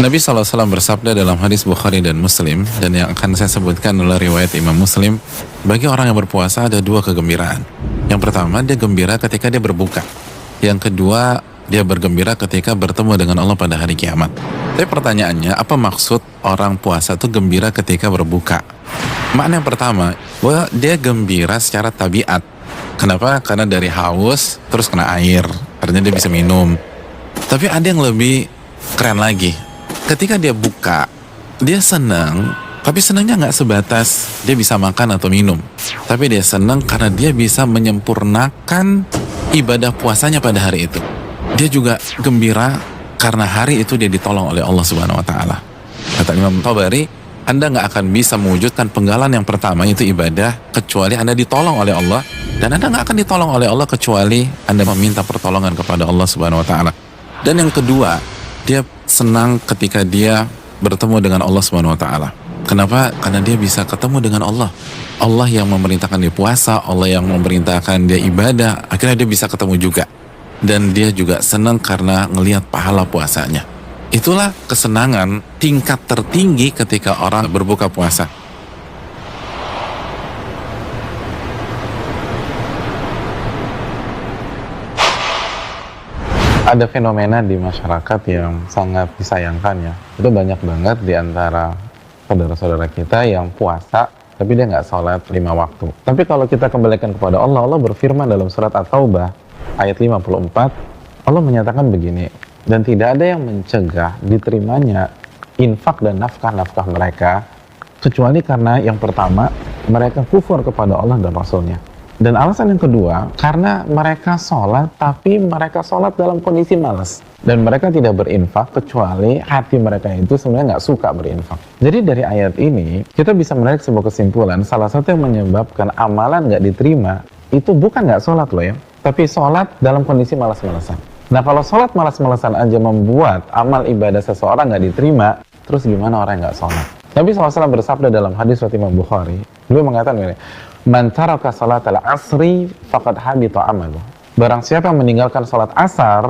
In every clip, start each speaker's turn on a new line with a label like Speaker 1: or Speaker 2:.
Speaker 1: Nabi SAW bersabda dalam hadis Bukhari dan Muslim, dan yang akan saya sebutkan adalah riwayat Imam Muslim. Bagi orang yang berpuasa ada dua kegembiraan. Yang pertama, dia gembira ketika dia berbuka. Yang kedua, dia bergembira ketika bertemu dengan Allah pada hari kiamat. Tapi pertanyaannya, apa maksud orang puasa itu gembira ketika berbuka? Makna yang pertama, bahwa dia gembira secara tabiat. Kenapa? Karena dari haus, terus kena air. Artinya dia bisa minum. Tapi ada yang lebih keren lagi. Ketika dia buka, dia senang, tapi senangnya nggak sebatas dia bisa makan atau minum. Tapi dia senang karena dia bisa menyempurnakan ibadah puasanya pada hari itu. Dia juga gembira karena hari itu dia ditolong oleh Allah Subhanahu Wa Taala. Kata Imam Tabari, Anda nggak akan bisa mewujudkan penggalan yang pertama itu ibadah kecuali Anda ditolong oleh Allah, dan Anda nggak akan ditolong oleh Allah kecuali Anda meminta pertolongan kepada Allah Subhanahu Wa Taala. Dan yang kedua, dia senang ketika dia bertemu dengan Allah Subhanahu Wa Taala. Kenapa? Karena dia bisa ketemu dengan Allah. Allah yang memerintahkan dia puasa, Allah yang memerintahkan dia ibadah, akhirnya dia bisa ketemu juga. Dan dia juga senang karena ngelihat pahala puasanya. Itulah kesenangan tingkat tertinggi ketika orang berbuka puasa. Ada fenomena di masyarakat yang sangat disayangkan ya. Itu banyak banget di antara saudara-saudara kita yang puasa tapi dia nggak sholat 5 waktu. Tapi kalau kita kembalikan kepada Allah, Allah berfirman dalam surat At-Taubah ayat 54, Allah menyatakan begini, dan tidak ada yang mencegah diterimanya infak dan nafkah-nafkah mereka kecuali karena yang pertama, mereka kufur kepada Allah dan Rasulnya. Dan alasan yang kedua, karena mereka sholat, tapi mereka sholat dalam kondisi malas. Dan mereka tidak berinfak, kecuali hati mereka itu sebenarnya nggak suka berinfak. Jadi dari ayat ini, kita bisa menarik sebuah kesimpulan, salah satu yang menyebabkan amalan nggak diterima, itu bukan nggak sholat loh ya, tapi sholat dalam kondisi malas-malasan. Nah kalau sholat malas-malasan aja membuat amal ibadah seseorang nggak diterima, terus gimana orang yang nggak sholat? Nabi SAW bersabda dalam hadis riwayat Imam Bukhari, beliau mengatakan begini, man taraka salatal asri faqad habita amaluh. Barang siapa yang meninggalkan salat asar,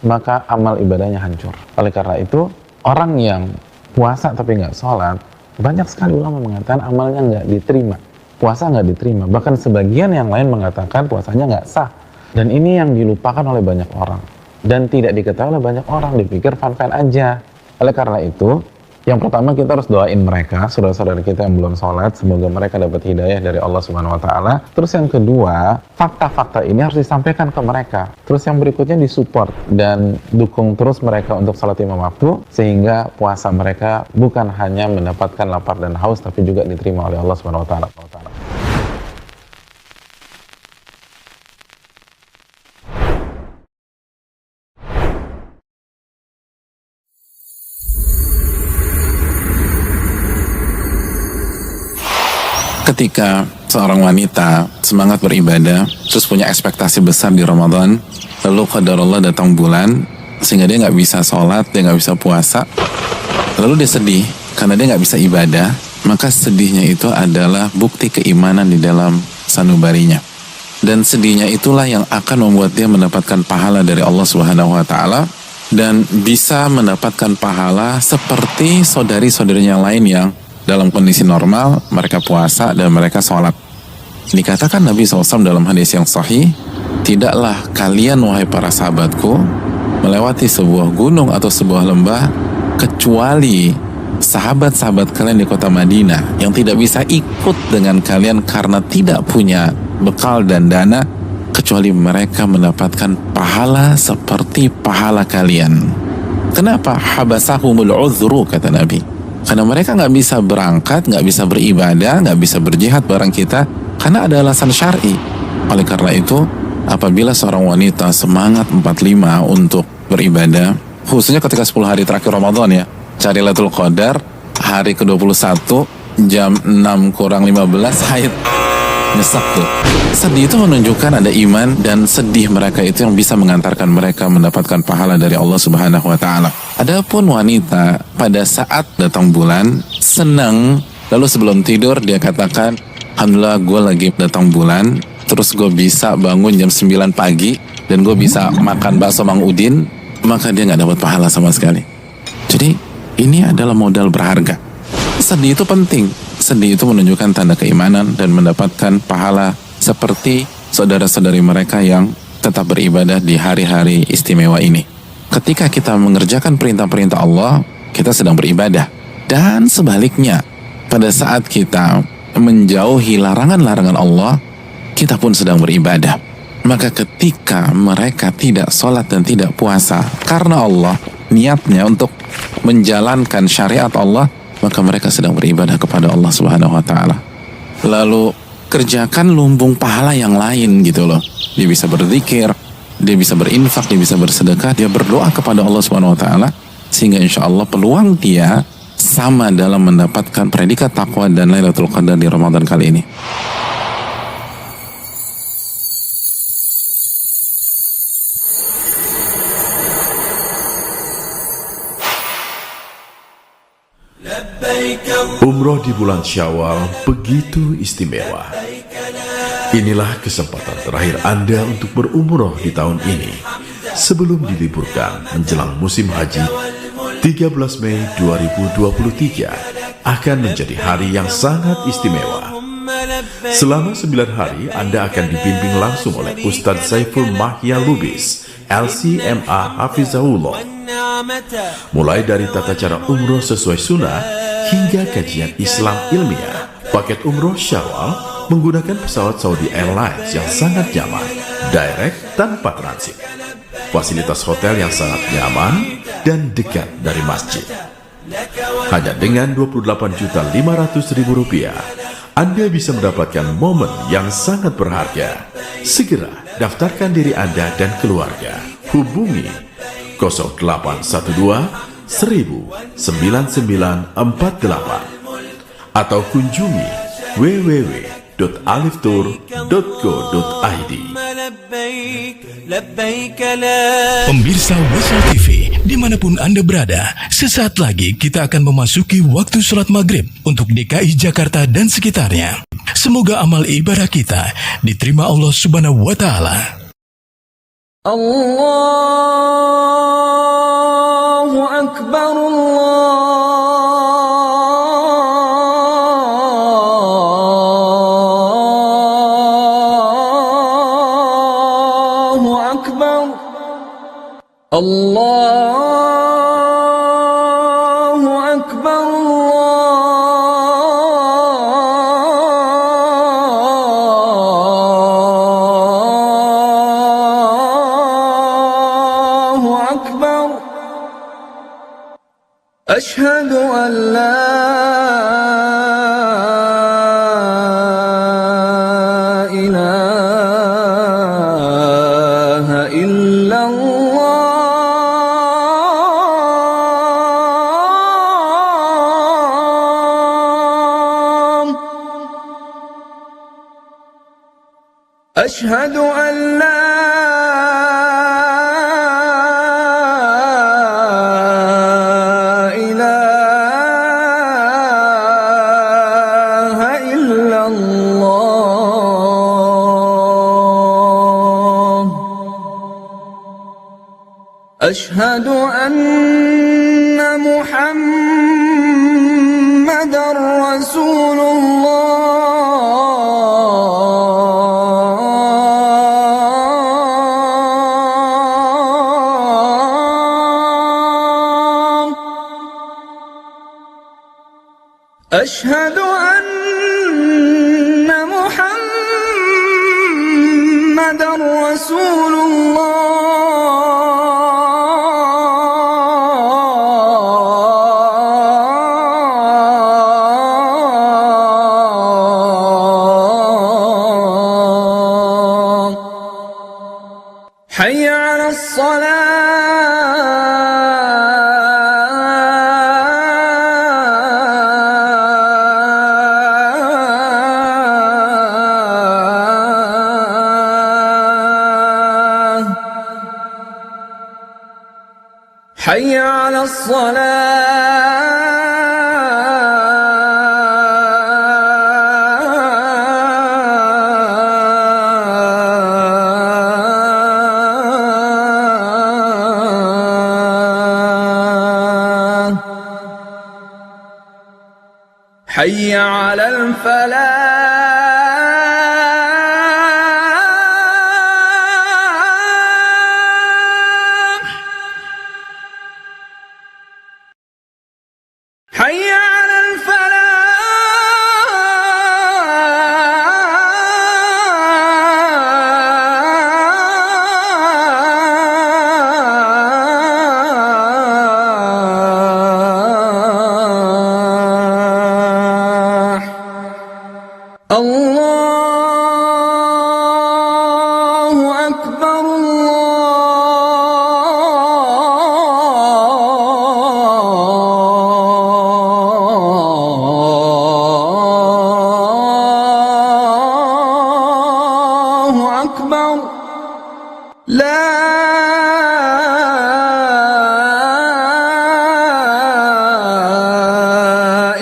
Speaker 1: maka amal ibadahnya hancur. Oleh karena itu, orang yang puasa tapi nggak sholat, banyak sekali ulama mengatakan amalnya nggak diterima, puasa nggak diterima. Bahkan sebagian yang lain mengatakan puasanya nggak sah. Dan ini yang dilupakan oleh banyak orang dan tidak diketahui oleh banyak orang, dipikir fun-fun aja. Oleh karena itu, yang pertama kita harus doain mereka, saudara-saudara kita yang belum sholat, semoga mereka dapat hidayah dari Allah Subhanahu Wa Taala. Terus yang kedua, fakta-fakta ini harus disampaikan ke mereka. Terus yang berikutnya disupport dan dukung terus mereka untuk sholat 5 waktu, sehingga puasa mereka bukan hanya mendapatkan lapar dan haus, tapi juga diterima oleh Allah Subhanahu Wa Taala. Ketika seorang wanita semangat beribadah, terus punya ekspektasi besar di Ramadan, lalu qadarullah datang bulan, sehingga dia nggak bisa sholat, dia nggak bisa puasa, lalu dia sedih karena dia nggak bisa ibadah, maka sedihnya itu adalah bukti keimanan di dalam sanubarinya. Dan sedihnya itulah yang akan membuat dia mendapatkan pahala dari Allah Subhanahu Wa Taala dan bisa mendapatkan pahala seperti saudari-saudarinya lain yang dalam kondisi normal, mereka puasa dan mereka sholat. Dikatakan Nabi SAW dalam hadis yang sahih, tidaklah kalian wahai para sahabatku melewati sebuah gunung atau sebuah lembah kecuali sahabat-sahabat kalian di kota Madinah yang tidak bisa ikut dengan kalian karena tidak punya bekal dan dana, kecuali mereka mendapatkan pahala seperti pahala kalian. Kenapa? Habasahumul uzru, kata Nabi. Karena mereka nggak bisa berangkat, nggak bisa beribadah, nggak bisa berjihad bareng kita, karena ada alasan syar'i. Oleh karena itu, apabila seorang wanita semangat 45 untuk beribadah, khususnya ketika 10 hari terakhir Ramadan ya, cari Lailatul Qadar, hari ke-21, jam 6 kurang 15, haid. Nyesek tuh. Sedih itu menunjukkan ada iman, dan sedih mereka itu yang bisa mengantarkan mereka mendapatkan pahala dari Allah Subhanahu Wa Taala. Adapun wanita pada saat datang bulan senang, lalu sebelum tidur dia katakan, alhamdulillah gue lagi datang bulan, terus gue bisa bangun jam 9 pagi dan gue bisa makan bakso Mang Udin, maka dia nggak dapat pahala sama sekali. Jadi
Speaker 2: Ini adalah modal berharga. Sedih itu penting. Sedih itu menunjukkan tanda keimanan dan mendapatkan pahala seperti saudara-saudari mereka yang tetap beribadah di hari-hari istimewa ini. Ketika kita mengerjakan perintah-perintah Allah, kita sedang beribadah. Dan sebaliknya, pada saat kita menjauhi larangan-larangan Allah, kita pun sedang beribadah. Maka ketika mereka tidak sholat dan tidak puasa karena Allah, niatnya untuk menjalankan syariat Allah, maka mereka sedang beribadah kepada Allah Subhanahu wa Ta'ala. Lalu kerjakan lumbung pahala yang lain gitu loh. Dia bisa berzikir, dia bisa berinfak, dia bisa bersedekah, dia berdoa kepada Allah Subhanahu wa Ta'ala, sehingga insya Allah peluang dia sama dalam mendapatkan predikat takwa dan Lailatul Qadar di Ramadan kali ini.
Speaker 3: Umroh di bulan Syawal begitu istimewa. Inilah kesempatan terakhir Anda untuk berumroh di tahun ini sebelum diliburkan menjelang musim haji. 13 Mei 2023 akan menjadi hari yang sangat istimewa. Selama 9 hari Anda akan dibimbing langsung oleh Ustadz Saiful Mahya Lubis, LCMA Hafizahullah. Mulai dari tata cara umroh sesuai sunnah hingga kajian Islam ilmiah. Paket umroh Syawal menggunakan pesawat Saudi Airlines yang sangat nyaman, direct tanpa transit. Fasilitas hotel yang sangat nyaman dan dekat dari masjid. Hanya dengan Rp28.500.000, Anda bisa mendapatkan momen yang sangat berharga. Segera daftarkan diri Anda dan keluarga. Hubungi 0812 109948 atau kunjungi www.aliftour.co.id.
Speaker 4: Pemirsa Wisal TV, dimanapun Anda berada, sesaat lagi kita akan memasuki waktu sholat maghrib untuk DKI Jakarta dan sekitarnya. Semoga amal ibadah kita diterima Allah Subhanahu wa Ta'ala.
Speaker 5: Allahu Akbar, Allahu Akbar, Allahu Akbar, Allahu Akbar. أشهد أن لا إله إلا الله. أشهد أن لا أشهد أن محمدًا رسول الله. أشهد أن محمدًا رسول الله. حي على الصلاة. حي على الصلاة. حي على الفلاح حي على الفلاح الله أكبر الله أكبر لا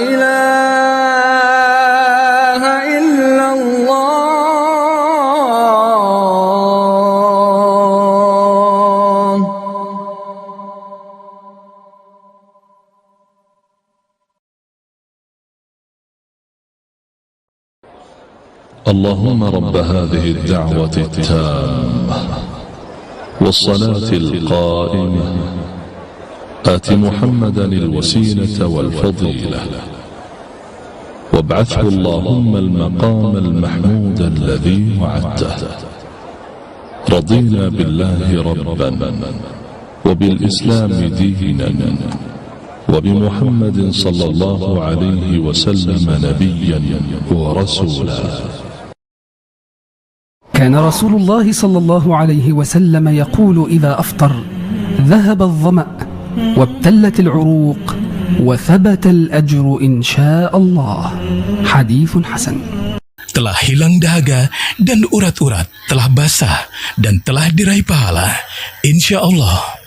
Speaker 5: إله إلا الله
Speaker 6: اللهم رب هذه الدعوة التامة والصلاة القائمة آت محمدا الوسيلة والفضيلة وابعثه اللهم المقام المحمود الذي وعدته. رضينا بالله ربا وبالإسلام دينا وبمحمد صلى الله عليه وسلم نبيا ورسولا.
Speaker 7: كان رسول الله صلى الله عليه وسلم يقول إذا أفطر: ذهب الظمأ وابتلت العروق وثبت الأجر إن شاء الله. حديث حسن.
Speaker 4: Telah hilang dahaga dan urat-urat, telah basah dan telah diraih pahala, insya Allah.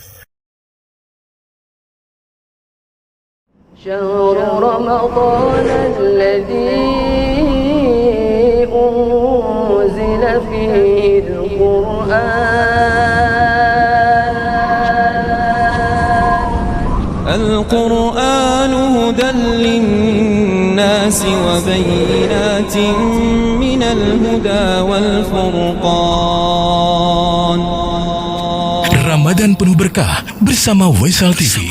Speaker 8: شهر رمضان الذي أنزل فيه
Speaker 5: القرآن هدى للناس وبينات من الهدى والفرقان.
Speaker 4: Ramadan penuh berkah bersama Waisal TV.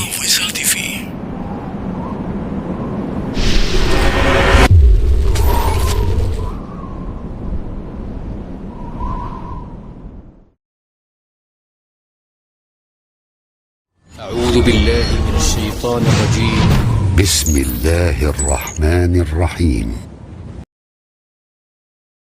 Speaker 9: أعوذ بالله من الشيطان الرجيم. بسم الله الرحمن الرحيم.